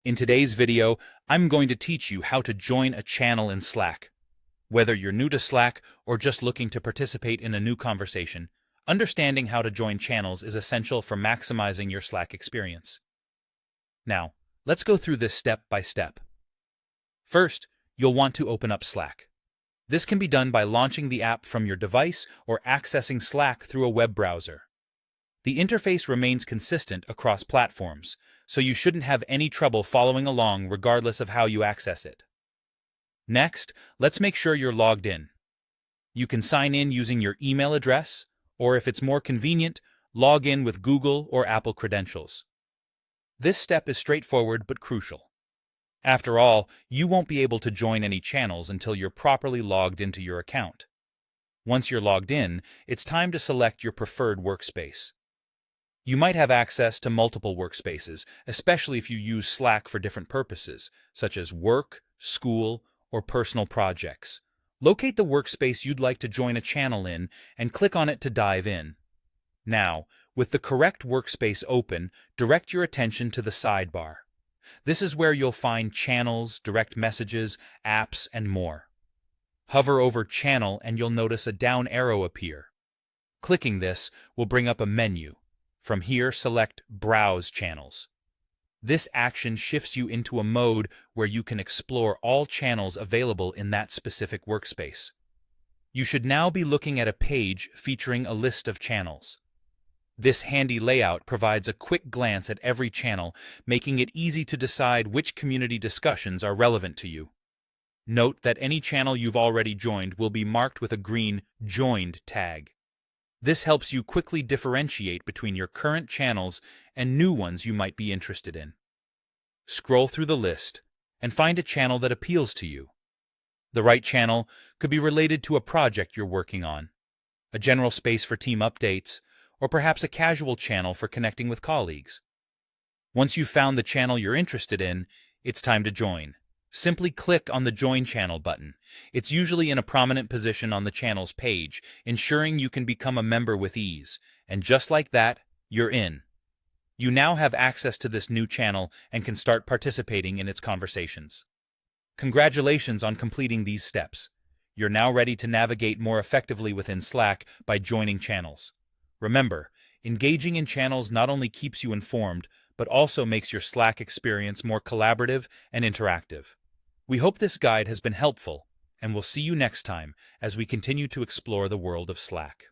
In today's video, I'm going to teach you how to join a channel in Slack. Whether you're new to Slack or just looking to participate in a new conversation, understanding how to join channels is essential for maximizing your Slack experience. Now, let's go through this step by step. First, you'll want to open up Slack. This can be done by launching the app from your device or accessing Slack through a web browser. The interface remains consistent across platforms, so you shouldn't have any trouble following along regardless of how you access it. Next, let's make sure you're logged in. You can sign in using your email address, or if it's more convenient, log in with Google or Apple credentials. This step is straightforward but crucial. After all, you won't be able to join any channels until you're properly logged into your account. Once you're logged in, it's time to select your preferred workspace. You might have access to multiple workspaces, especially if you use Slack for different purposes, such as work, school, or personal projects. Locate the workspace you'd like to join a channel in and click on it to dive in. Now, with the correct workspace open, direct your attention to the sidebar. This is where you'll find channels, direct messages, apps, and more. Hover over Channel and you'll notice a down arrow appear. Clicking this will bring up a menu. From here, select Browse Channels. This action shifts you into a mode where you can explore all channels available in that specific workspace. You should now be looking at a page featuring a list of channels. This handy layout provides a quick glance at every channel, making it easy to decide which community discussions are relevant to you. Note that any channel you've already joined will be marked with a green Joined tag. This helps you quickly differentiate between your current channels and new ones you might be interested in. Scroll through the list and find a channel that appeals to you. The right channel could be related to a project you're working on, a general space for team updates, or perhaps a casual channel for connecting with colleagues. Once you've found the channel you're interested in, it's time to join. Simply click on the Join Channel button. It's usually in a prominent position on the channel's page, ensuring you can become a member with ease. And just like that, you're in. You now have access to this new channel and can start participating in its conversations. Congratulations on completing these steps. You're now ready to navigate more effectively within Slack by joining channels. Remember, engaging in channels not only keeps you informed, but also makes your Slack experience more collaborative and interactive. We hope this guide has been helpful, and we'll see you next time as we continue to explore the world of Slack.